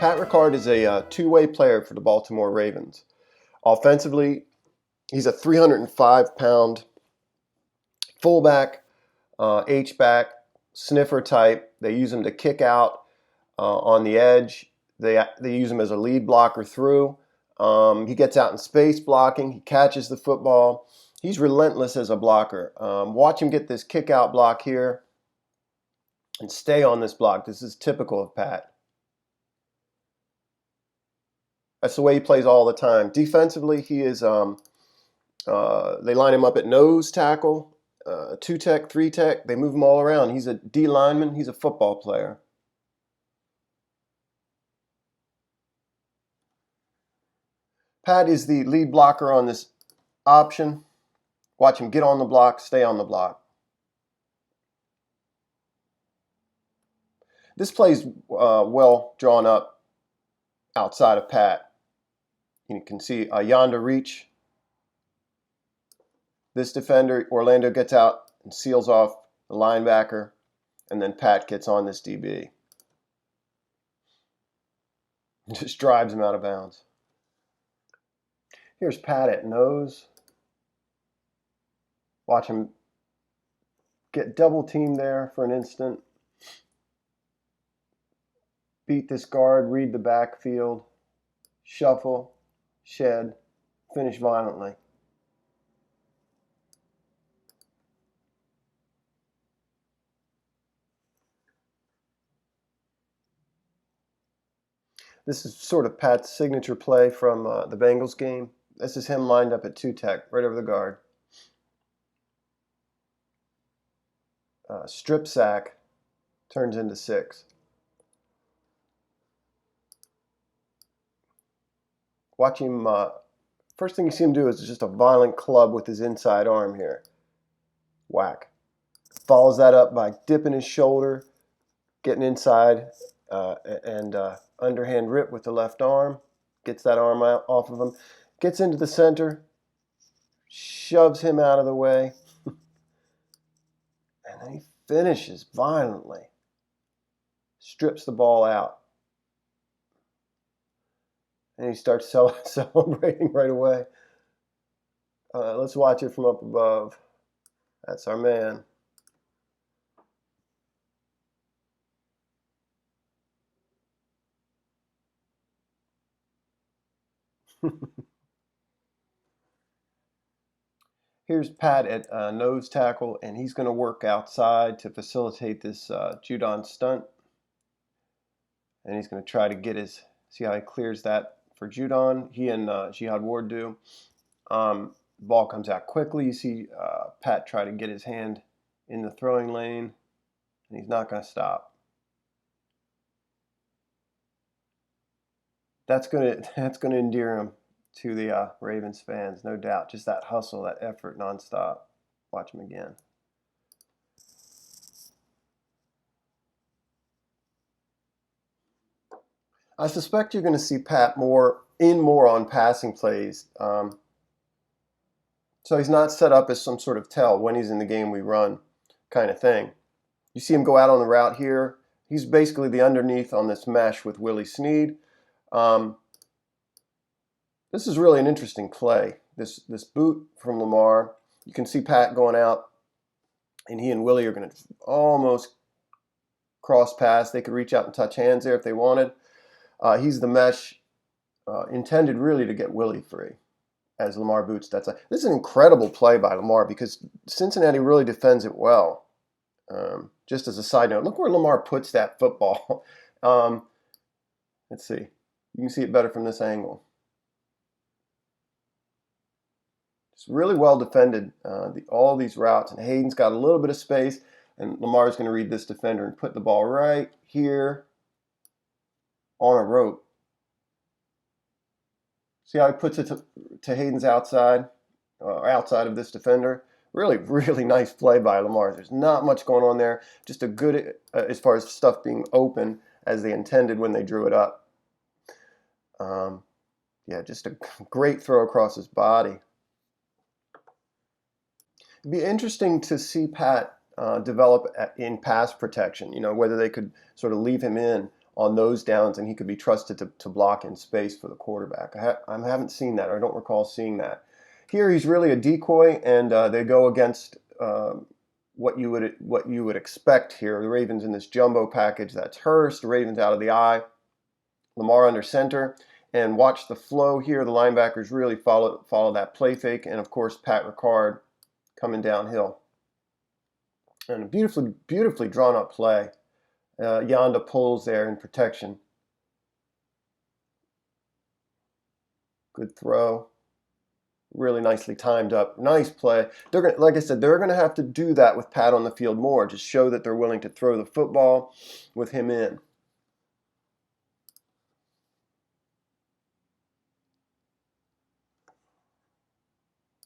Pat Ricard is a two-way player for the Baltimore Ravens. Offensively, he's a 305-pound fullback, H-back, sniffer type. They use him to kick out on the edge. They use him as a lead blocker through. He gets out in space blocking. He catches the football. He's relentless as a blocker. Watch him get this kick out block here and stay on this block. This is typical of Pat. That's the way he plays all the time. Defensively, he is. They line him up at nose tackle, 2-tech, 3-tech. They move him all around. He's a D lineman. He's a football player. Pat is the lead blocker on this option. Watch him get on the block, stay on the block. This play's well drawn up outside of Pat. You can see yonder reach. This defender, Orlando, gets out and seals off the linebacker, and then Pat gets on this DB. Just drives him out of bounds. Here's Pat at nose. Watch him get double teamed there for an instant. Beat this guard, read the backfield, shuffle, shed, finish violently. This is sort of Pat's signature play from the Bengals game. This is him lined up at 2-tech, right over the guard. Strip sack turns into 6. Watch him, first thing you see him do is just a violent club with his inside arm here. Whack. Follows that up by dipping his shoulder, getting inside, and underhand rip with the left arm. Gets that arm out off of him. Gets into the center, shoves him out of the way, and then he finishes violently. Strips the ball out. And he starts celebrating right away. Let's watch it from up above. That's our man. Here's Pat at nose tackle, and he's going to work outside to facilitate this Judon stunt. And he's going to try to get his, see how he clears that for Judon. He and Jihad Ward do. Ball comes out quickly. You see Pat try to get his hand in the throwing lane, and he's not going to stop. That's going to endear him to the Ravens fans, no doubt. Just that hustle, that effort, nonstop. Watch him again. I suspect you're going to see Pat more on passing plays. So he's not set up as some sort of tell when he's in the game we run kind of thing. You see him go out on the route here. He's basically the underneath on this mesh with Willie Snead. This is really an interesting play. This boot from Lamar. You can see Pat going out, and he and Willie are going to almost cross paths. They could reach out and touch hands there if they wanted. He's the mesh intended really to get Willie free as Lamar boots that side. This is an incredible play by Lamar because Cincinnati really defends it well. Just as a side note, look where Lamar puts that football. Let's see. You can see it better from this angle. It's really well defended, all these routes. And Hayden's got a little bit of space, and Lamar's going to read this defender and put the ball right here on a rope. See how he puts it to Hayden's outside, outside of this defender? Really, really nice play by Lamar. There's not much going on there. Just a good, as far as stuff being open as they intended when they drew it up. Yeah, just a great throw across his body. It'd be interesting to see Pat develop in pass protection, whether they could sort of leave him in on those downs, and he could be trusted to block in space for the quarterback. I haven't seen that, or I don't recall seeing that. Here he's really a decoy, and they go against what you would expect here. The Ravens in this jumbo package. That's Hurst. The Ravens out of the eye. Lamar under center. And watch the flow here. The linebackers really follow that play fake, and of course Pat Ricard coming downhill. And a beautifully drawn up play. Yanda pulls there in protection. Good throw. Really nicely timed up. Nice play. Like I said, they're going to have to do that with Pat on the field more. Just show that they're willing to throw the football with him in.